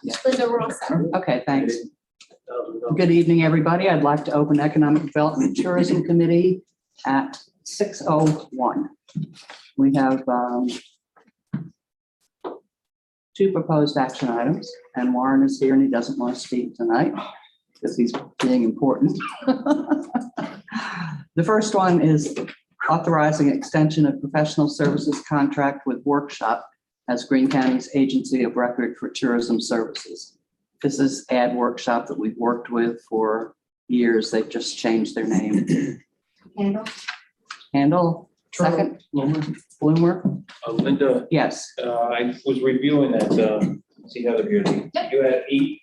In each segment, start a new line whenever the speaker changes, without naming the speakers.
Linda, we're all set.
Okay, thanks. Good evening, everybody. I'd like to open Economic Development Tourism Committee at 6:01. We have two proposed action items, and Warren is here and he doesn't want to speak tonight because he's being important. The first one is authorizing extension of professional services contract with Workshop as Greene County's agency of record for tourism services. This is Ad Workshop that we've worked with for years. They've just changed their name. Handle. Second. Bloomer.
Linda,
Yes.
I was reviewing that, see how they're here. You had 8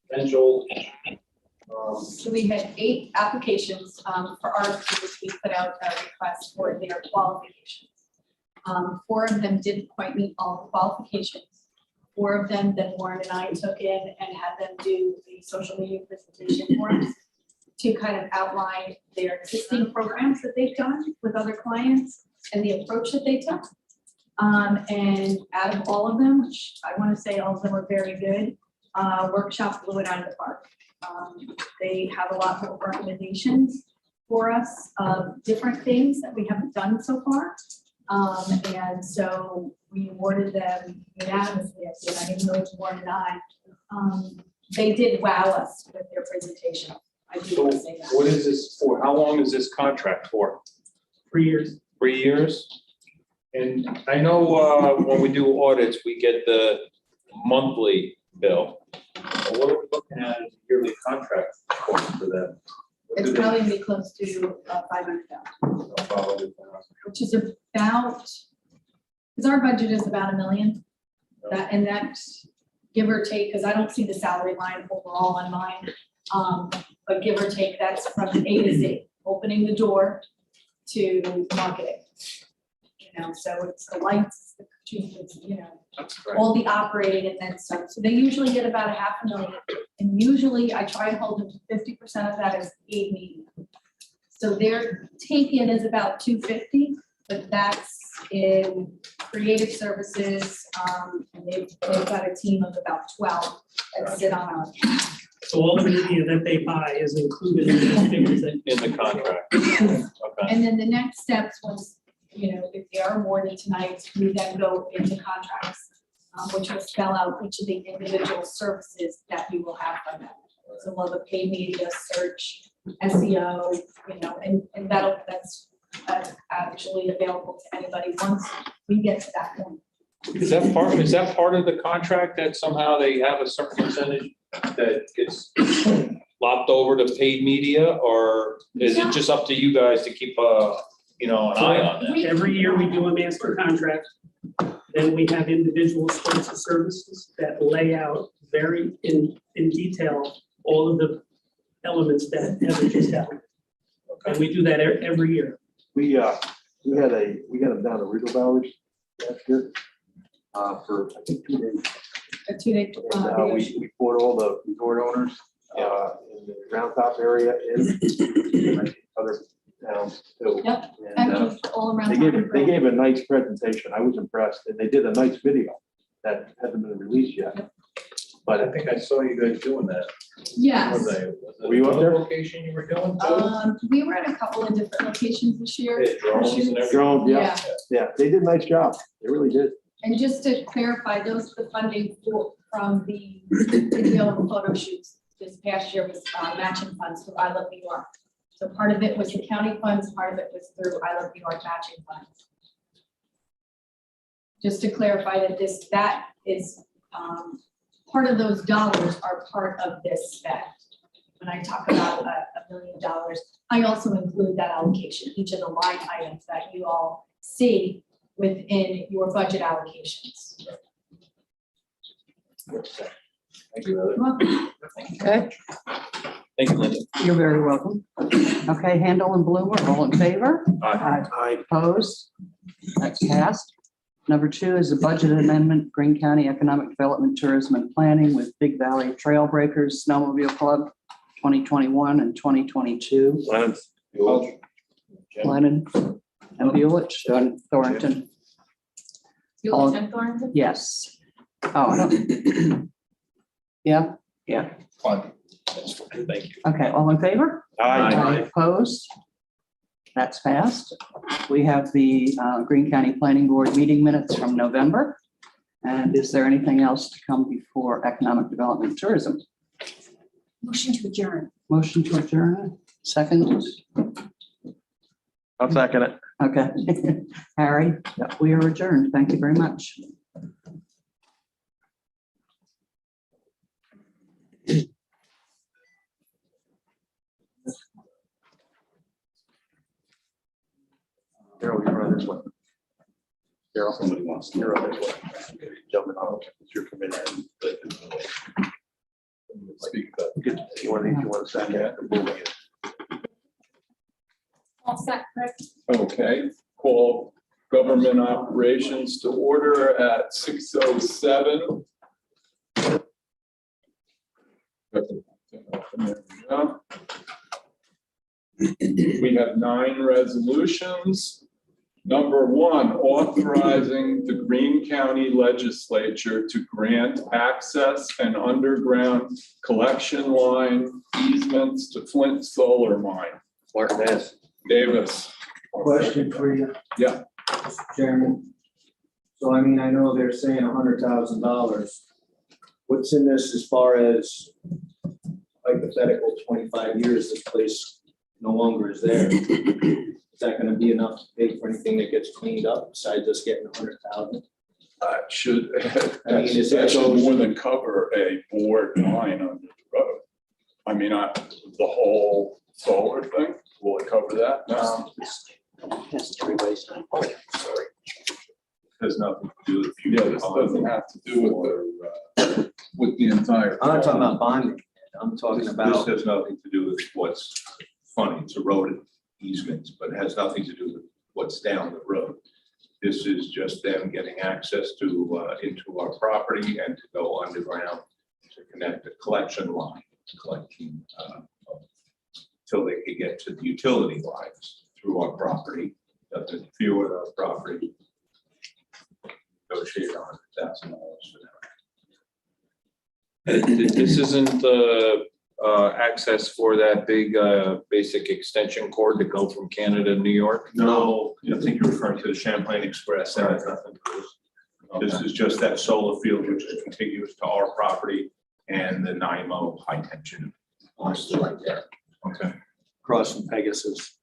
potential.
So we had 8 applications for RFPs. We put out a request for their qualifications. 4 of them didn't quite meet all the qualifications. 4 of them that Warren and I took in and had them do the social media presentation for us to kind of outline their existing programs that they've done with other clients and the approach that they took. And out of all of them, which I want to say all of them are very good, Workshop blew it out of the park. They have a lot of recommendations for us of different things that we haven't done so far. And so we awarded them unanimously. I didn't know it's Warren and I. They did wow us with their presentation. I do
So
want to say that.
what is this for? How long is this contract for?
3 years.
3 years? And I know when we do audits, we get the monthly bill. What are we looking at as a yearly contract cost for them? What do
It's
they-
probably gonna be close to 500,000, which is about, because our budget is about $1 million. And that's give or take, because I don't see the salary line overall on mine. But give or take, that's from A to Z, opening the door to marketing. You know, so it's the lights, it's, you know,
Right.
all the operating and then stuff. So they usually get about $500,000. And usually I try to hold them to 50% of that as aid media. So their take-in is about $250,000, but that's in creative services. And they've got a team of about 12 that sit on our account.
So all the media that they buy is included in the figures that.
In the contract. Okay.
And then the next steps was, you know, if they are awarded tonight, we then go into contracts, which will spell out each of the individual services that we will have from them. So we'll have a paid media, search, SEO, you know, and that's actually available to anybody once we get to that point.
Is that part of the contract that somehow they have a certain percentage that gets lopped over to paid media, or is it just up to you guys to keep an eye on that?
Every year we do a master contract. Then we have individual scopes of services that lay out very in detail all of the elements that Heather just outlined. And we do that every year.
We had them down at Regal Bowers last year for I think 2 days.
A 2-day.
And we poured all the resort owners in the Round Top area and other towns too.
Yep.
And
Actually, all around.
they gave a nice presentation. I was impressed, and they did a nice video that hasn't been released yet. But
I think I saw you guys doing that.
Yes.
Was it
Were you up there?
another location you were doing too?
We were at a couple of different locations this year.
Yeah, drones and everything.
drone, yeah, they did a nice job. They really did.
And just to clarify, those are the funding from the video and photo shoots this past year was matching funds through I Love New York. So part of it was the county funds, part of it was through I Love New York matching funds. Just to clarify that that is part of those dollars are part of this spend. When I talk about $1 million, I also include that allocation, each of the line items that you all see within your budget allocations.
Thank you, Heather.
Welcome.
Okay,
Thank you, Linda.
you're very welcome. Okay, Handel and Bloomer, all in favor?
Aye.
Opposed? That's passed. Number 2 is a budget amendment, Greene County Economic Development, Tourism and Planning with Big Valley Trail Breakers Snowmobile Club, 2021 and 2022. Lennon and Buellich and Thornton.
You
All-
attend Thornton?
Yes. Oh, I don't. Yeah,
Fine. That's fine. Thank you.
okay, all in favor? Opposed? That's passed. We have the Greene County Planning Board meeting minutes from November. And is there anything else to come before Economic Development and Tourism?
Motion to adjourn.
Motion to adjourn, second?
I'll second it.
Okay. Harry, we are adjourned. Thank you very much.
Carol, you run this one. Carol, somebody wants to run this one. Gentlemen, it's your committee. Speak about it. You want to second it?
All set, Rick?
Okay, call government operations to order at 6:07. We have 9 resolutions. Number 1, authorizing the Greene County Legislature to grant access and underground collection line easements to Flint Solar Mine.
Martinez.
Davis.
Question for you.
Yeah.
Mr. Chairman. So I mean, I know they're saying $100,000. What's in this as far as hypothetical 25 years, this place no longer is there? Is that gonna be enough to pay for anything that gets cleaned up besides us getting 100,000?
Should,
I mean, is
that
that
should more than cover a bored line under the road. I mean, the whole solar thing, will it cover that? No,
Has nothing to do with.
yeah, this doesn't have to do with the entire.
I'm not talking about bonding. I'm talking
This
about,
has nothing to do with what's funny, it's eroded easements, but it has nothing to do with what's down the road. This is just them getting access to, into our property and to go underground to connect a collection line, collecting, till they can get to the utility lines through our property, doesn't interfere with our property. Negotiate $100,000 for that.
This isn't access for that big basic extension cord to go from Canada to New York?
No, I think you're referring to the Champlain Express, that has nothing to do with this. This is just that solar field which is contiguous to our property and the NIMO high tension lines right there.
Okay.
across from Pegasus.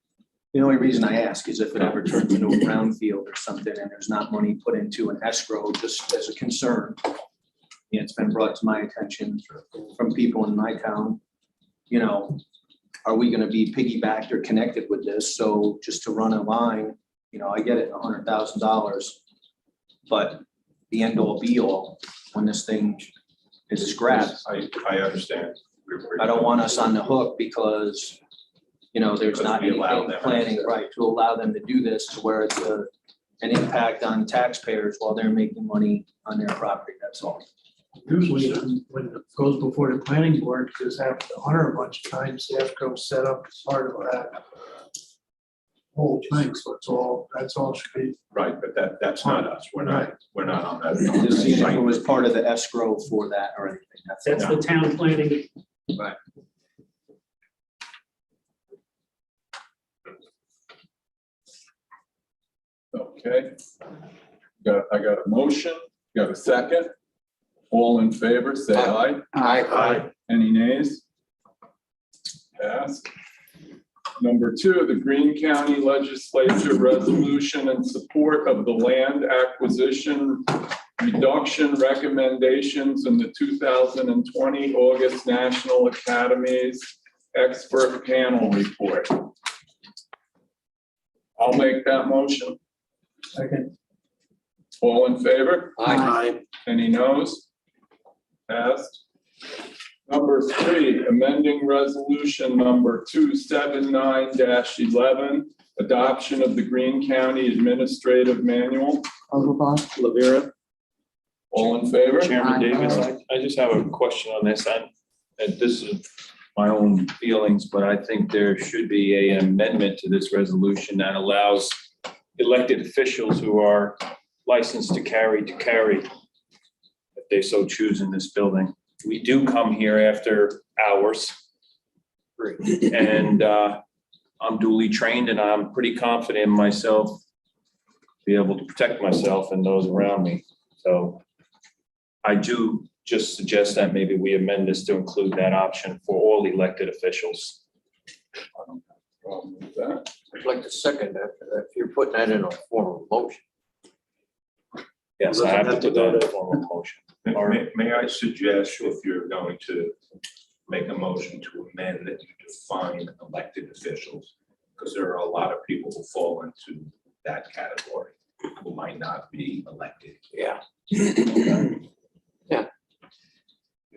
The only reason I ask is if it ever turns into a brownfield or something and there's not money put into an escrow, just as a concern. Yeah, it's been brought to my attention from people in my town, you know, are we gonna be piggybacked or connected with this? So just to run a line, you know, I get it, $100,000. But the end all be all, when this thing is scrapped,
I understand.
I don't want us on the hook because, you know, there's
Because
not
we allow
anything
them
planning,
access.
right, to allow them to do this to where it's an impact on taxpayers while they're making money on their property, that's all.
Usually when it goes before the planning board, because after the hunter a bunch of times, the escrow set up as part of that whole thing, so that's all should be.
Right, but that's not us. We're not on that.
Just seeing if it was part of the escrow for that or anything, that's all.
That's the town planning.
Right.
Okay. I got a motion, got a second. All in favor, say aye.
Aye.
Any nays? Passed. Number 2, the Greene County Legislature resolution in support of the land acquisition reduction recommendations in the 2020 August National Academies Expert Panel Report. I'll make that motion.
Second.
All in favor?
Aye.
Any noes? Passed. Number 3, amending resolution number 279-11, adoption of the Greene County Administrative Manual.
Overblock.
Lavera. All in favor?
Chairman
Aye.
Davis, I just have a question on this, and this is my own feelings, but I think there should be an amendment to this resolution that allows elected officials who are licensed to carry, if they so choose in this building. we do come here after hours. And I'm duly trained and I'm pretty confident in myself, be able to protect myself and those around me. So I do just suggest that maybe we amend this to include that option for all elected officials.
I don't have a problem with that.
I'd like to second that, if you're putting that in a form of motion.
Yes, I have to put that in a form of motion.
May I suggest, if you're going to make a motion to amend, that you define elected officials? Because there are a lot of people who fall into that category who might not be elected.
Yeah.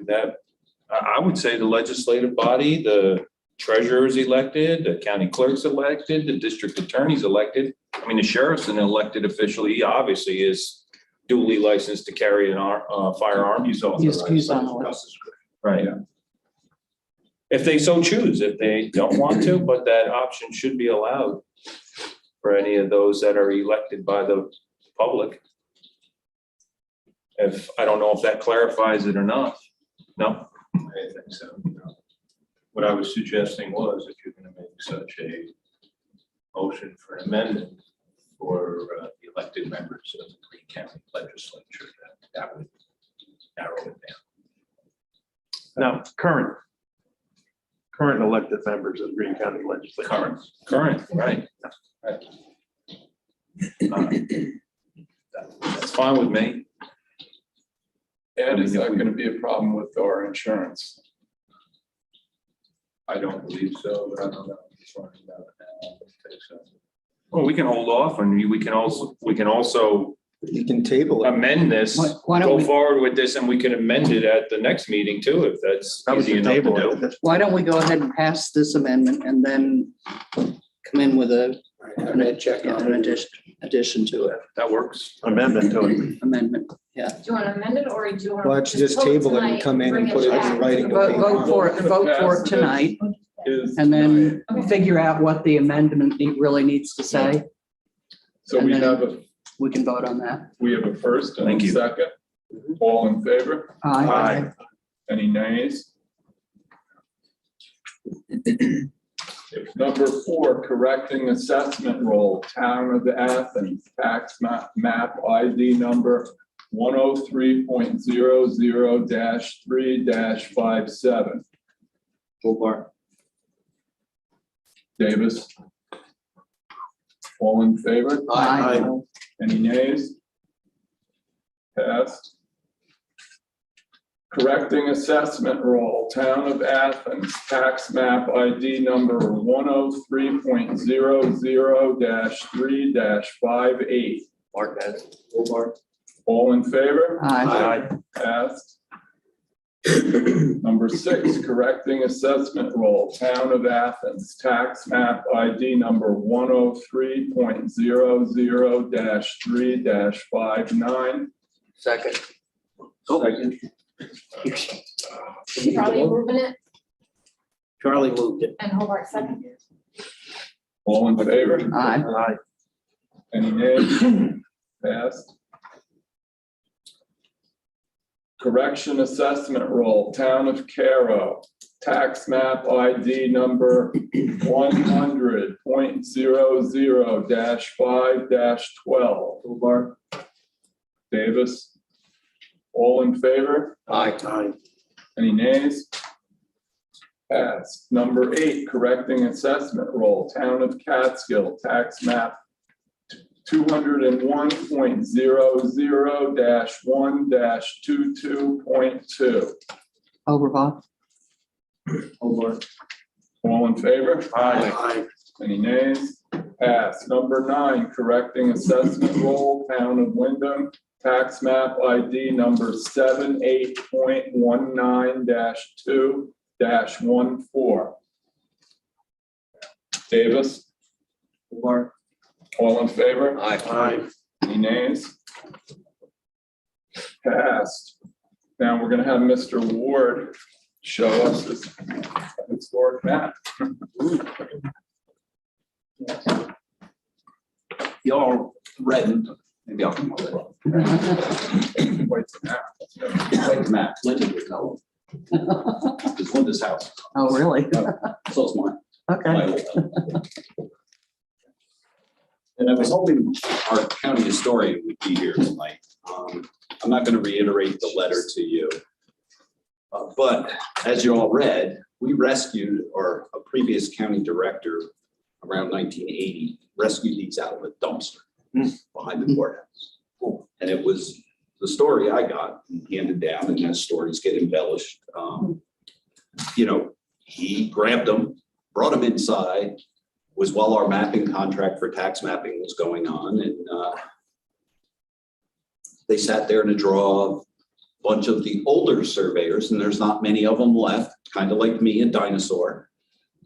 That, I would say the legislative body, the treasurer is elected, the county clerk's elected, the district attorney's elected. I mean, the sheriff's an elected official. He obviously is duly licensed to carry an firearm.
He's
He's on the
authorized.
Right. If they so choose, if they don't want to, but that option should be allowed for any of those that are elected by the public. If, I don't know if that clarifies it or not. No?
I think so. What I was suggesting was, if you're going to make such a motion for an amendment for the elected members of the Greene County Legislature, that would narrow it down.
Now, current elected members of the Greene County Legislature.
Current, right. That's fine with me.
Ed, is that gonna be a problem with our insurance?
I don't believe so, but I don't know. I don't think so.
Well, we can hold off and we can also
You can table it.
amend this,
Why don't
go
we,
forward with this, and we can amend it at the next meeting too, if that's
Probably
easy
can
enough
table
to
it.
do.
why don't we go ahead and pass this amendment and then come in with an addition to it,
That works.
Amendment to it.
amendment.
Do you want to amend it or do you want?
Why don't you just table it and come in and put it in writing?
Vote for it tonight
Is
and then
Okay.
figure out what the amendment really needs to say.
So we
and then-
have
We can vote on that.
a first and
Thank
a
you.
second. All in favor?
Aye.
Any nays? Number 4, correcting assessment roll, Town of Athens, tax map ID number 103.00-3-57.
Hobart.
Davis? All in favor?
Aye.
Any nays? Passed. Correcting assessment roll, Town of Athens, tax map ID number 103.00-3-58.
Marquez, Hobart.
All in favor?
Aye.
Passed. Number 6, correcting assessment roll, Town of Athens, tax map ID number 103.00-3-59.
Second.
Second.
Charlie moving it
Charlie moved it.
and Hobart second.
All in favor?
Aye.
Any nays? Passed. Correction assessment roll, Town of Caro, tax map ID number 100.00-5-12.
Hobart.
Davis. All in favor?
Aye.
Any nays? Passed. Number 8, correcting assessment roll, Town of Catskill, tax map 201.00-1-22.2.
Overblock.
Hobart.
All in favor?
Aye.
Any nays? Passed. Number 9, correcting assessment roll, Town of Wyndham, tax map ID number 78.19-2-14. Davis,
Hobart.
all in favor?
Aye.
Any nays? Passed. Now we're gonna have Mr. Ward show us this historic map.
Y'all reddened, maybe I'll come over.
Quite the map.
Wait the map, Linda would know. It's Linda's house.
Oh, really?
So it's mine.
Okay.
My old house. And I was hoping our county historian would be here tonight. I'm not going to reiterate the letter to you. But as you all read, we rescued, or a previous county director around 1980 rescued these out of a dumpster behind the courthouse. And it was the story I got handed down, and as stories get embellished, you know, he grabbed them, brought them inside, was while our mapping contract for tax mapping was going on, and they sat there in a draw. Bunch of the older surveyors, and there's not many of them left, kind of like me, a dinosaur,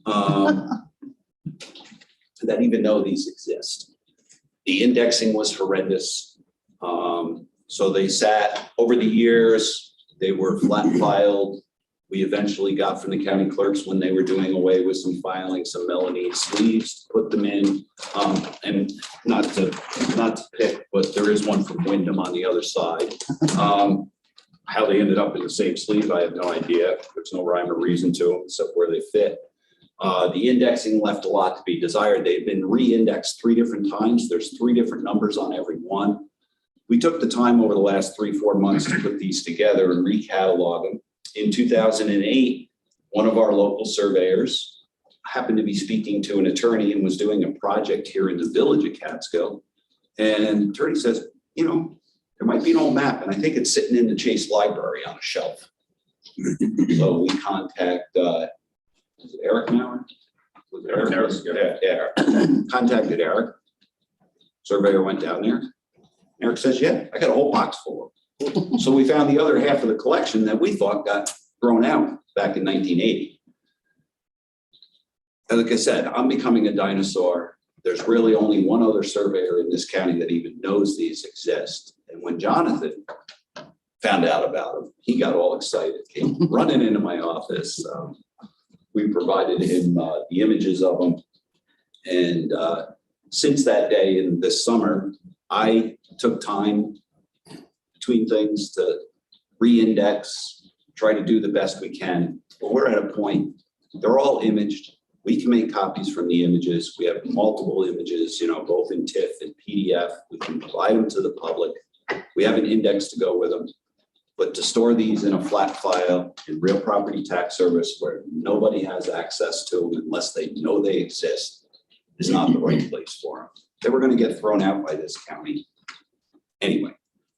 that even know these exist. The indexing was horrendous. So they sat over the years, they were flat filed. We eventually got from the county clerks, when they were doing away with some filing, some melamine sleeves, put them in. And not to pick, but there is one from Wyndham on the other side. How they ended up in the same sleeve, I have no idea. There's no rhyme or reason to them except where they fit. The indexing left a lot to be desired. They've been re-indexed 3 different times. There's 3 different numbers on every one. We took the time over the last 3-4 months to put these together and recatalog them. In 2008, one of our local surveyors happened to be speaking to an attorney and was doing a project here in the village of Catskill. And the attorney says, you know, there might be an old map, and I think it's sitting in the Chase Library on a shelf. So we contact, is it Eric now? Was it Eric? Yeah. Contacted Eric. Surveyor went down there. Eric says, yeah, I got a whole box full of them. So we found the other half of the collection that we thought got thrown out back in 1980. And like I said, I'm becoming a dinosaur. There's really only one other surveyor in this county that even knows these exist. And when Jonathan found out about them, he got all excited, came running into my office. We provided him the images of them. And since that day and this summer, I took time between things to re-index, try to do the best we can. But we're at a point, they're all imaged. We can make copies from the images. We have multiple images, you know, both in TIFF and PDF. We can provide them to the public. We have an index to go with them. But to store these in a flat file in real property tax service where nobody has access to them unless they know they exist is not the right place for them. They were going to get thrown out by this county. Anyway,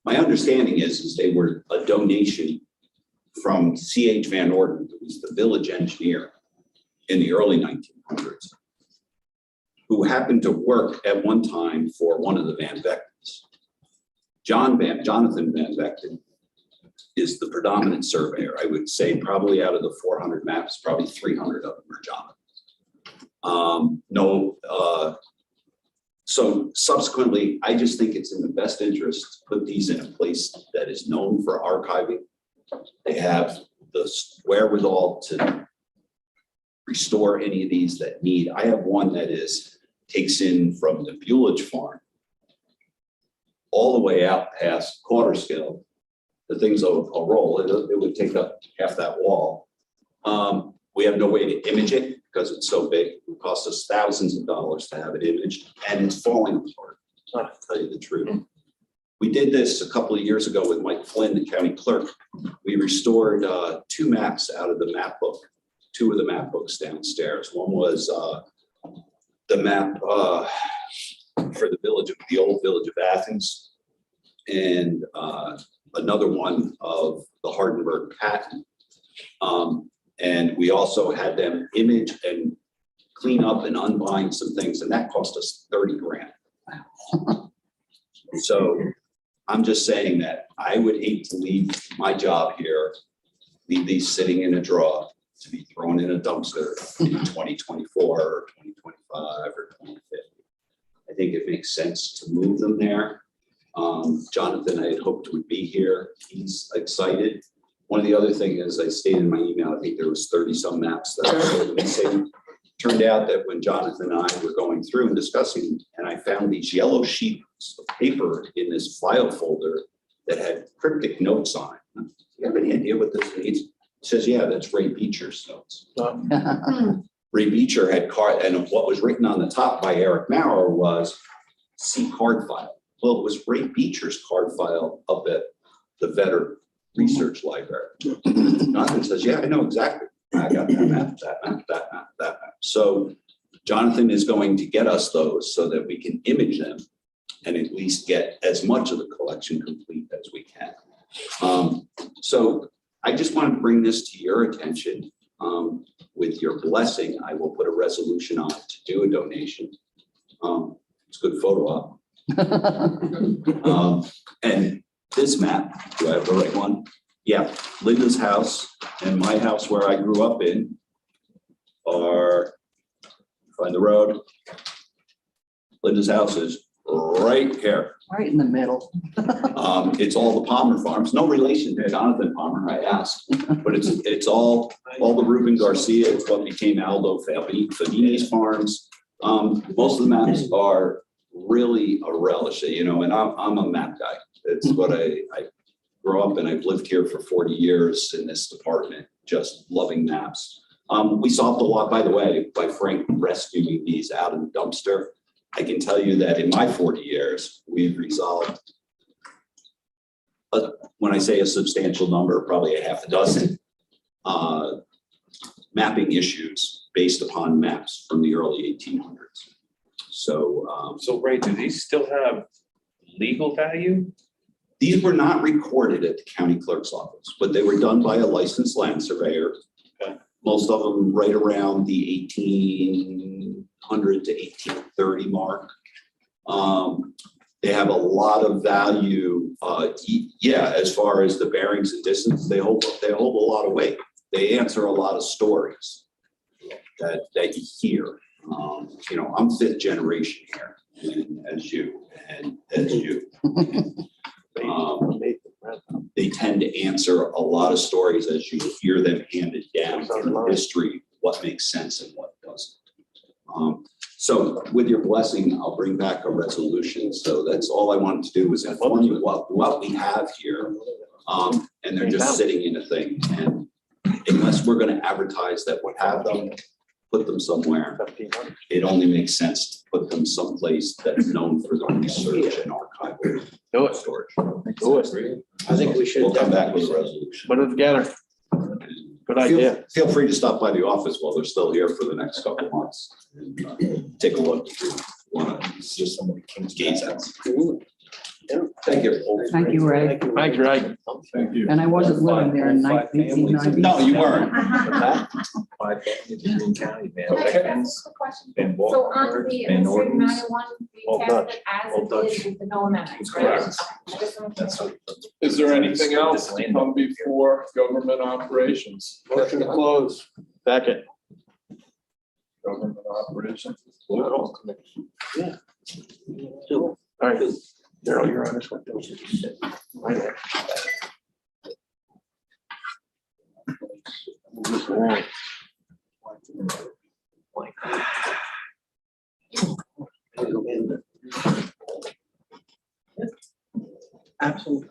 my understanding is they were a donation from C.H. Van Orden, who was the village engineer in the early 1900s, who happened to work at one time for one of the Van Vechtens. Jonathan Van Vechten is the predominant surveyor. I would say probably out of the 400 maps, probably 300 of them are Jonathan. So subsequently, I just think it's in the best interest to put these in a place that is known for archiving. They have the wherewithal to restore any of these that need. I have one that takes in from the Bulage farm all the way out past Quarterskill. The thing's a roll. It would take up half that wall. We have no way to image it because it's so big. It would cost us thousands of dollars to have it imaged, and it's falling apart, to tell you the truth. We did this a couple of years ago with Mike Flynn, the county clerk. We restored 2 maps out of the map book, 2 of the map books downstairs. One was the map for the old village of Athens, and another one of the Hardenberg patent. And we also had them image and clean up and unbind some things, and that cost us 30 grand. So I'm just saying that I would hate to leave my job here, leave these sitting in a drawer to be thrown in a dumpster in 2024 or 2025 or 2050. I think it makes sense to move them there. Jonathan, I had hoped would be here. He's excited. One of the other things, as I stated in my email, I think there was 30 some maps that were missing. Turned out that when Jonathan and I were going through and discussing, and I found these yellow sheets of paper in this file folder that had cryptic notes on it. Do you have any idea what this means? Says, yeah, that's Ray Beecher's notes. Ray Beecher had card, and what was written on the top by Eric Maurer was see card file. Well, it was Ray Beecher's card file up at the Vetter Research Library. Jonathan says, yeah, I know exactly. I got that map, that map, that map, that map. So Jonathan is going to get us those so that we can image them and at least get as much of the collection complete as we can. So I just want to bring this to your attention. With your blessing, I will put a resolution on it to do a donation. It's a good photo op. And this map, do I have the right one? Yeah, Linda's house and my house where I grew up in are, find the road. Linda's house is right here.
Right in the middle.
It's all the Palmer farms, no relation to Jonathan Palmer, I asked, but it's all the Ruben Garcia, it's what became Aldo Fabini's farms. Most of the maps are really a relish, you know, and I'm a map guy. It's what I grew up and I've lived here for 40 years in this department, just loving maps. We solved a lot, by the way, by Frank rescuing these out of the dumpster. I can tell you that in my 40 years, we've resolved, when I say a substantial number, probably a half a dozen mapping issues based upon maps from the early 1800s. So,
So Ray, do these still have legal value?
these were not recorded at the county clerk's office, but they were done by a licensed land surveyor.
Okay.
Most of them right around the 1800 to 1830 mark. They have a lot of value. Yeah, as far as the bearings and distance, they hold a lot of weight. They answer a lot of stories that you hear. You know, I'm 5th generation here, and as you. They tend to answer a lot of stories as you hear them handed down in history, what makes sense and what doesn't. So with your blessing, I'll bring back a resolution. So that's all I wanted to do was inform you what we have here. And they're just sitting in a thing. And unless we're going to advertise that we have them, put them somewhere, it only makes sense to put them someplace that's known for the research and archival storage.
Do it. I think we should.
We'll come back with a resolution.
Put it together. Good idea.
Feel free to stop by the office while they're still here for the next couple of months. And, take a look if you want to just somebody gaze at. Thank you.
Thank you, Ray.
Thanks, Ray.
Thank you.
And I wasn't living there in 1990.
No, you weren't.
Can I ask a question? So on the administrative matter one, we cast it as it is with the no amendments, right?
Correct.
I just want to-
Is there anything else to come before government operations?
Motion to close. Second.
Government operations.
Yeah. All right, Daryl, you're on this one. Right there. Move this along. Absolutely.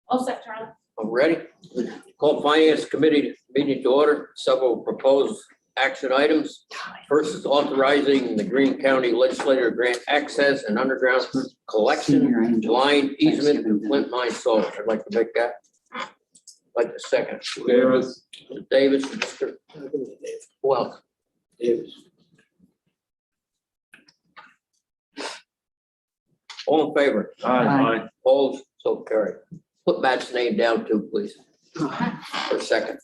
All set, Charlie.
I'm ready. Call Finance Committee meeting to order. Several proposed action items. First is authorizing the Greene County Legislature grant access and underground collection line easement to Flint Mine Solar. I'd like to make that. Like the second.
Davis.
Mr. Davis, Mr. Welk. Davis. All in favor?
Aye.
Opposed? So carried. Put Matt's name down too, please. For a second.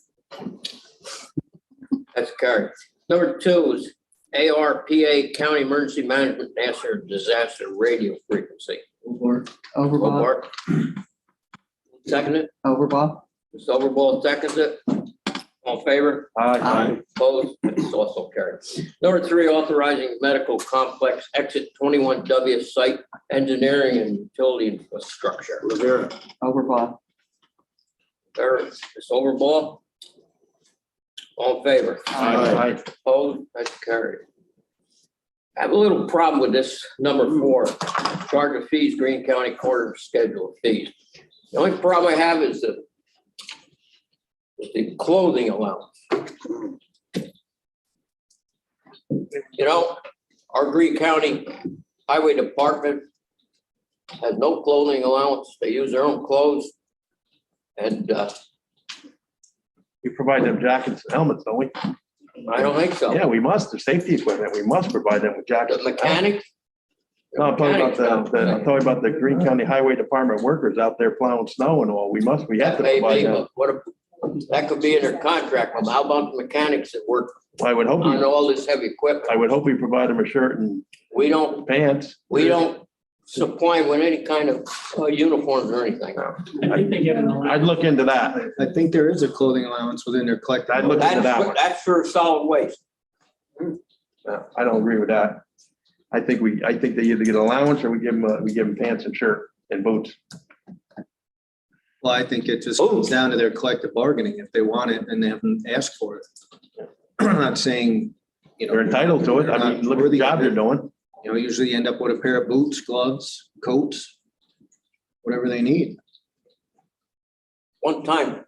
That's carried. Number 2 is ARPA County Emergency Management National Disaster Radio Frequency.
Overball.
Hobart. Second it.
Overball.
Mr. Overball seconds it. All in favor?
Aye.
Opposed? It's also carried. Number 3, authorizing medical complex exit 21W site engineering and utility infrastructure.
Overball.
There, Mr. Overball. All in favor?
Aye.
Opposed? That's carried. I have a little problem with this number 4, charge of fees, Greene County Coroner schedule of fees. The only problem I have is the clothing allowance. You know, our Greene County Highway Department has no clothing allowance. They use their own clothes. And
We provide them jackets and helmets, don't we?
I don't think so.
Yeah, we must, the safety equipment, we must provide them with
The
jackets.
mechanics?
No, I'm talking about the Greene County Highway Department workers out there plowing snow and all. We have to
That may
provide
be,
them.
but what, that could be in their contract. But how about the mechanics that work
I would hope,
on all this heavy equipment?
I would hope we provide them a shirt and
We don't
pants.
supply with any kind of uniforms or anything.
I think they get an allowance.
I'd look into that.
I think there is a clothing allowance within their collective.
I'd look into that one.
That's for solid waste.
No, I don't agree with that. I think they either get an allowance or we give them pants and shirt and boots.
Well, I think it just comes down to their collective bargaining. If they want it and they haven't asked for it. I'm not saying, you know.
They're entitled to it. I mean, look at the job they're doing.
You know, usually you end up with a pair of boots, gloves, coats, whatever they need.
One time,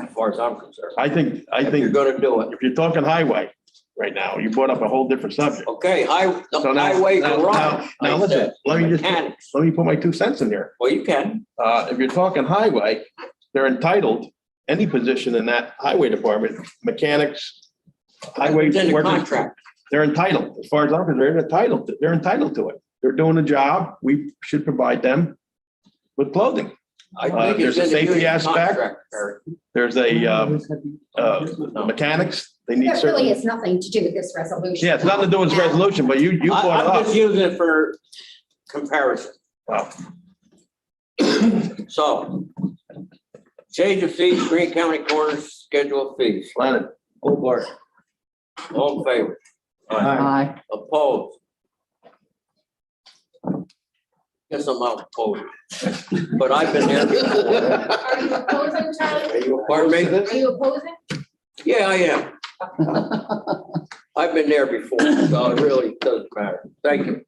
as far as I'm concerned.
I think,
If you're gonna do it.
if you're talking highway right now, you brought up a whole different subject.
Okay,
So now-
highway
now-
garage.
now
I
listen,
said,
let me
mechanics.
put my 2 cents in there.
Well, you can.
If you're talking highway, they're entitled, any position in that highway department, mechanics, highway
It's in the
workers,
contract.
they're entitled, as far as I'm concerned, they're entitled to it. They're doing a job, we should provide them with clothing.
I think it's
There's a
in the
safety
union
aspect.
contract, Barry.
There's mechanics, they need
That really
certain.
has nothing to do with this resolution.
Yeah, it's nothing to do with this resolution, but you brought it
I'm just
up.
using it for comparison.
Wow.
So, change of fees, Greene County Coroner schedule of fees.
Lennon,
Hobart.
All in favor?
Aye.
Opposed? Guess I'm not opposed. But I've been there before.
Are you opposing, Charlie?
Pardon me?
Are you opposing?
Yeah, I am. I've been there before, so it really doesn't matter. Thank you.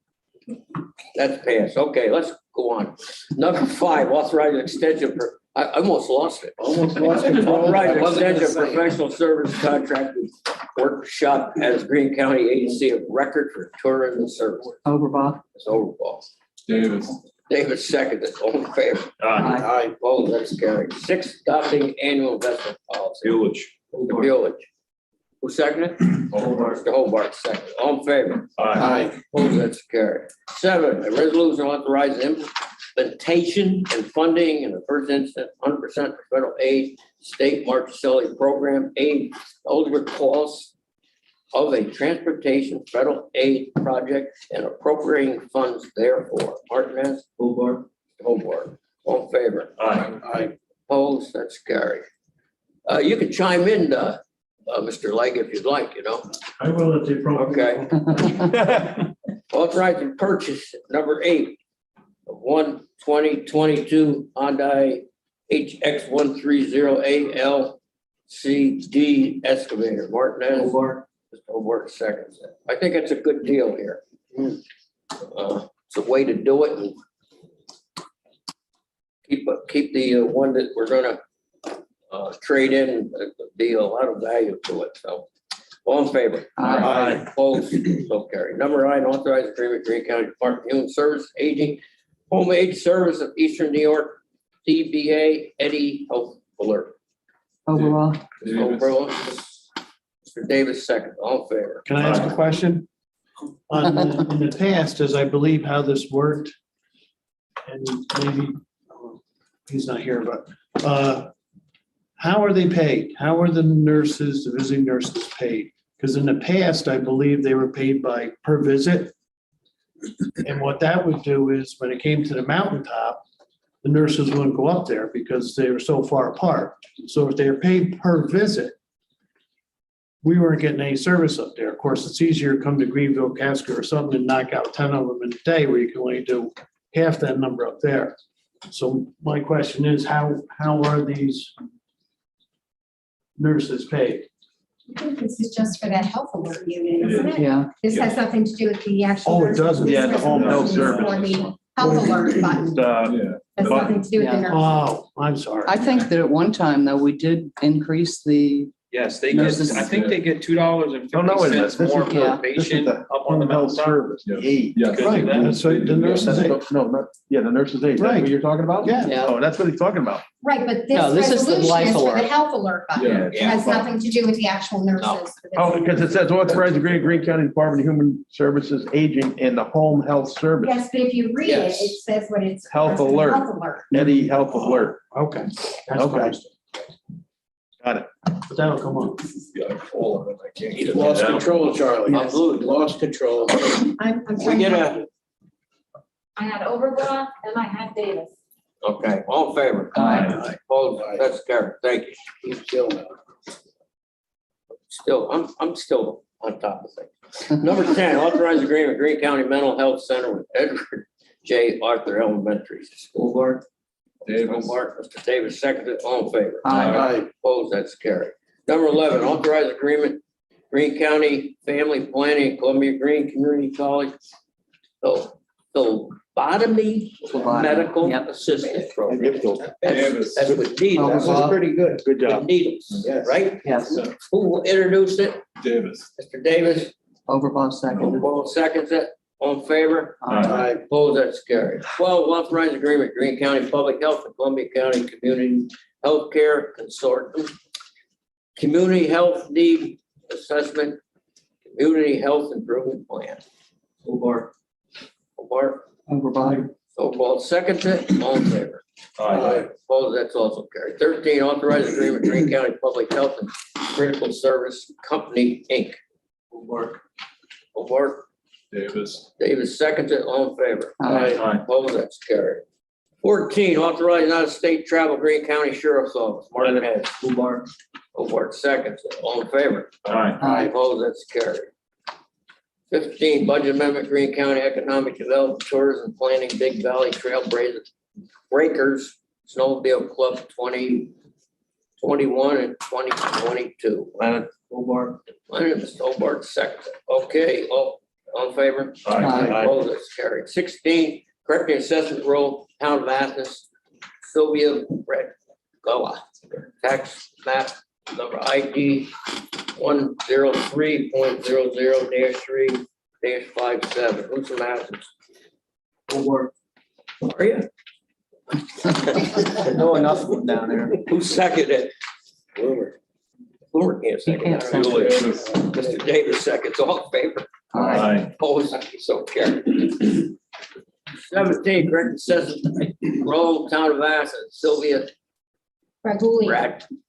That's passed. Okay, let's go on. Number 5, authorize extension for, I almost lost it. Authorize extension of professional service contract with workshop as Greene County Agency of Record for Tourism Service.
Overblock.
It's overball.
Davis.
David seconded. All in favor?
Aye.
Opposed? That's carried. 6, adopting annual investment policy.
Village.
The village. Who seconded? Mr. Hobart second. All in favor?
Aye.
Opposed? That's carried. 7, a resolution authorizing implementation and funding in the first instance, 100% for federal aid, state Marchicelli program aid, eligible costs of a transportation federal aid project and appropriating funds therefore. Martinez? Hobart. Hobart. All in favor?
Aye.
Opposed? That's carried. You can chime in, Mr. Legg, if you'd like, you know.
I will at the appropriate.
Okay. Authorizing purchase number 8 of 2022 Hyundai HX130A LCD excavator. Martinez. Hobart. Mr. Hobart seconds it. I think it's a good deal here. It's a way to do it and keep the one that we're gonna trade in, be a lot of value to it, so. All in favor?
Aye.
Opposed? So carried. Number 9, authorized agreement, Greene County Department of Human Service, Aging, Home Age Service of Eastern New York, DBA, Eddie Health Alert.
Overall.
Mr. Davis, second. All in favor?
Can I ask a question? In the past, as I believe how this worked, and maybe he's not here, but how are they paid? How are the nurses, the visiting nurses paid? Because in the past, I believe they were paid by per visit. And what that would do is when it came to the mountaintop, the nurses wouldn't go up there because they were so far apart. So if they were paid per visit, we weren't getting any service up there. Of course, it's easier to come to Greenville, Casco or something and knock out 10 of them in a day where you can only do half that number up there. So my question is, how are these nurses paid?
I think this is just for that health alert unit, isn't it?
Yeah,
This has nothing to do with the actual.
Oh, it doesn't.
Yeah, the home health
For the health alert button.
Yeah.
Has nothing to do with the
Yeah.
nurse.
Oh, I'm sorry.
I think that at one time, though, we did increase the,
Yes, they
No,
get,
this-
I think they get $2 and
No, no, wait a minute.
$50 more
This is
yeah.
per
This is
patient
the
up on
home
the
health
mountain.
service, the aid.
Yes.
Right, that's what the nurse is.
No, not, yeah, the nurse's aid. That's
Right.
what you're talking about?
Yeah.
Yeah.
Oh, that's what he's talking about.
Right, but
No,
this
this is the
resolution
life
is for the
alert.
health alert button.
Yeah.
It has nothing to do with the actual nurses.
Oh, because it says authorize agreement, Greene County Department of Human Services Aging in the home health service.
Yes, but if you read it,
Yes.
it says what it's.
Health
for,
alert.
Health alert.
Eddie Health Alert.
Okay. That's
Okay.
fine.
Got it.
But that'll come on.
Yeah, I fall on it, I can't get it
Lost
down.
control, Charlie. I'm lost control.
I'm
We
trying
get
to.
a,
I had Overblock and I had Davis.
okay, all in favor?
Aye.
Opposed, that's carried, thank you. I'm still on top of things. Number 10, authorized agreement, Greene County Mental Health Center with Edward J. Arthur Elementary School Board.
Davis.
Mr. Davis, seconded, all in favor?
Aye.
Opposed, that's carried. Number 11, authorized agreement, Greene County Family Planning, Columbia Green Community College. Phlebotomy medical
Yep.
assistant program.
Davis.
That's what needles,
That was
pretty good.
Good job.
Needles, right?
Yes,
Who introduced it?
Davis.
Mr. Davis,
Overblock seconded.
Paul seconds it, all in favor?
Aye.
Opposed, that's carried. 12, authorized agreement, Greene County Public Health and Columbia County Community Healthcare Consortium. Community Health Need Assessment, Community Health Improvement Plan. Bart.
Overblock.
So seconds it, all in favor? Opposed, that's also carried. 13, authorized agreement, Greene County Public Health and Critical Service Company, Inc. Bart.
Davis.
Davis seconds it, all in favor?
Aye.
Opposed, that's carried. 14, authorized out-of-state travel, Greene County Sheriff's Office, Martin Head. Hobart seconds it, all in favor?
Aye.
Opposed, that's carried. 15, budget amendment, Greene County Economic Development, Tourism Planning, Big Valley Breakers, Snowmobile Club 2021 and 2022. Hobart, Mr. Hobart seconds it. Okay, all in favor?
Aye.
Opposed, that's carried. 16, correct the assessment roll, Town of Athens, Sylvia Red Gullah, tax map number ID 103.00-3-57. Who's from Athens? Are you?
Know enough down there.
Who seconded it? Boomer. Boomer can't
He
second
can't
that.
second
Mr. Davis seconds, all in favor?
Aye.
Opposed, so carried. 17, correct assessment roll, Town of Athens, Sylvia
Raguli.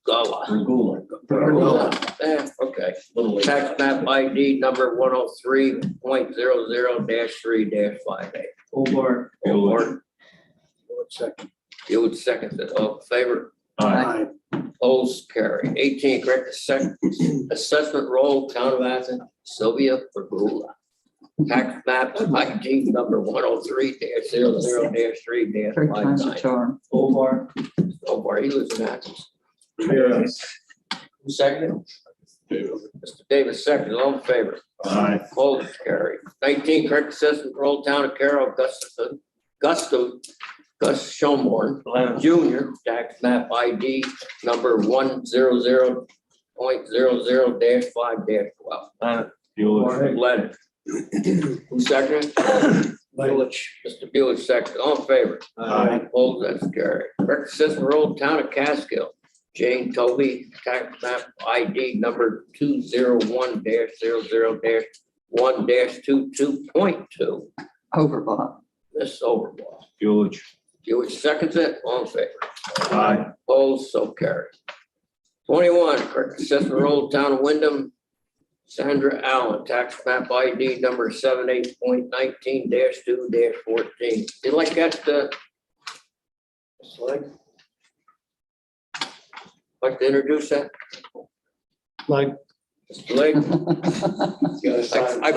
Radgullah.
Regula.
Yeah, okay. Tax map ID number 103.00-3-58.
Hobart.
You would second it, all in favor?
Aye.
Opposed, carry. 18, correct assessment roll, Town of Athens, Sylvia Regula. Tax map ID number 103.00-3-59.
Third time's a charm.
Hobart, he lives in Athens. Who seconded? Mr. Davis seconded, all in favor? Opposed, carry. 19, correct assessment roll, Town of Carroll, Gus Schomborn Jr., tax map ID number 100.00-5-12. Leonard. Who seconded? Mr. Bueller seconded, all in favor? Opposed, that's carried. Correct assessment roll, Town of Catskill, Jane Toby, tax map ID number 201-00-1-22.2.
Overblock.
This Overblock. Bueller seconds it, all in favor? Opposed, so carried. 21, correct assessment roll, Town of Wyndham, Sandra Allen, tax map ID number 78.19-2-14. You like that, like to introduce that,
Like,
Mr. Lake? I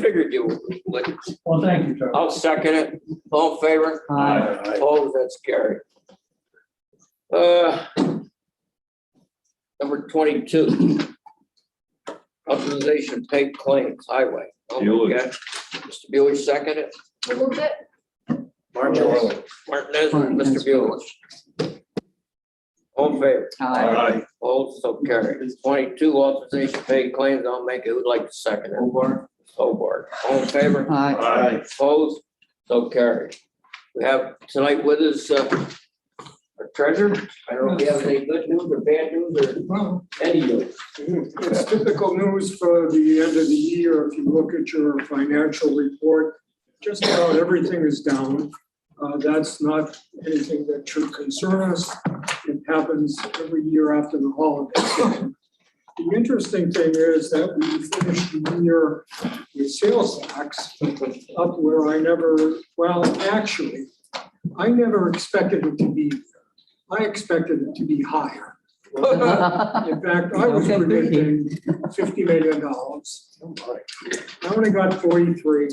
figured you would.
well, thank you, Charlie.
I'll second it. All in favor?
Aye.
Opposed, that's carried. Number 22, authorization paid claims, highway.
Buick.
Okay. Mr. Buick seconded.
Who moved it?
Martinez and Mr. Buick. All in favor?
Aye.
All so carried. 22, authorization paid claims. I'll make it. Who'd like to second it? Hobart. All in favor?
Aye.
Opposed? So carried. We have tonight with us, our treasurer. I don't know if you have any good news or bad news or any news.
It's typical news for the end of the year. If you look at your financial report, just about everything is down. That's not anything that should concern us. It happens every year after the holiday season. The interesting thing is that we finished the year with sales tax up where I never expected it to be. I expected it to be higher. In fact, I was predicting $50 million. I only got 43.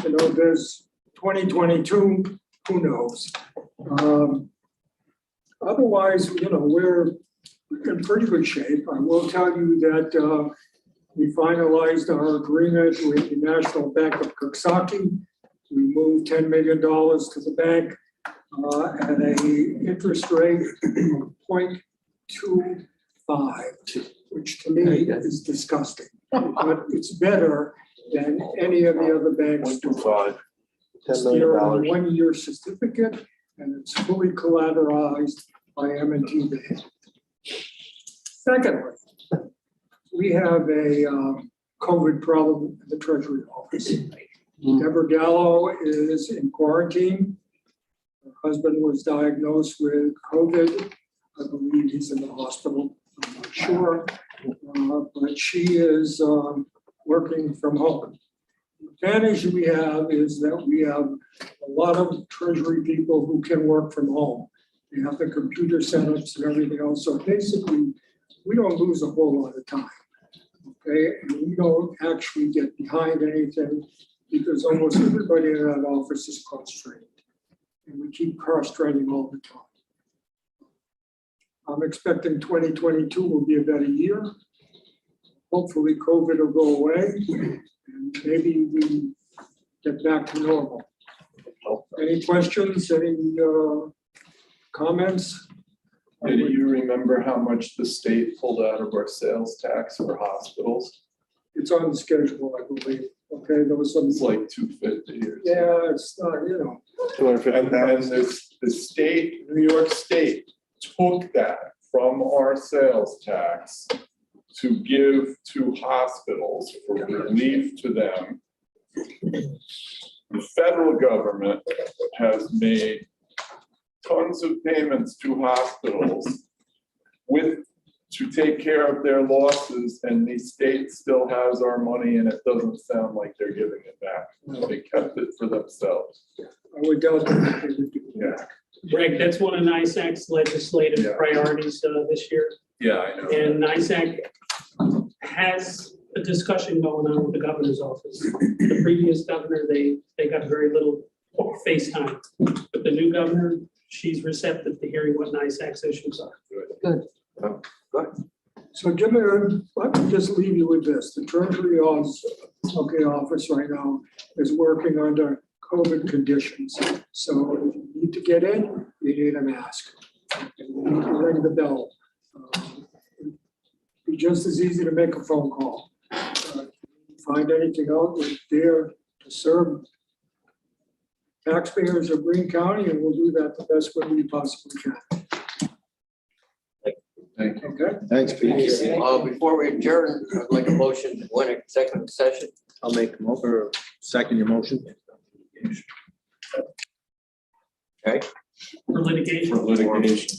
You know, there's 2022, who knows? Otherwise, you know, we're in pretty good shape. I will tell you that we finalized our agreement with the National Bank of Coxsackie. We moved $10 million to the bank at an interest rate of 0.25, which to me is disgusting. But it's better than any of the other banks.
0.25, $10
They're a
million.
one-year certificate, and it's fully collateralized by mtgs. Secondly, we have a COVID problem at the Treasury office. Deborah Gallo is in quarantine. Her husband was diagnosed with COVID. I believe he's in the hospital. I'm not sure. But she is working from home. The advantage we have is that we have a lot of Treasury people who can work from home. They have the computer setups and everything else. So basically, we don't lose a whole lot of time. Okay, and we don't actually get behind anything because almost everybody in that office is cross-trained. And we keep cross-training all the time. I'm expecting 2022 will be a better year. Hopefully COVID will go away and maybe we get back to normal. Any questions, any comments?
Do you remember how much the state pulled out of our sales tax for hospitals?
It's on the schedule, I believe. Okay, there was some.
It's like 250 or something.
Yeah, it's not, you know.
250. And the state, New York State, took that from our sales tax to give to hospitals for relief to them. The federal government has made tons of payments to hospitals to take care of their losses, and the state still has our money, and it doesn't sound like they're giving it back. They kept it for themselves.
I would doubt that they would do that.
Greg, that's one of NISAC's legislative
Yeah.
priorities this year.
Yeah, I know.
And NISAC has a discussion going on with the governor's office. The previous governor, they got very little face time. But the new governor, she's receptive to hearing what NISAC's issues are.
Good.
So Jimmy, let me just leave you with this. The Treasury office right now is working under COVID conditions. So if you need to get in, you need a mask. And you need to ring the bell. It'd be just as easy to make a phone call. Find anything out, we're there to serve taxpayers of Greene County, and we'll do that the best way we possibly can.
Thank you.
Okay?
Thanks, Pete.
Before we adjourn, I'd like a motion to go into executive session.
I'll make them over. Second your motion.
Okay.
For litigation.
For litigation.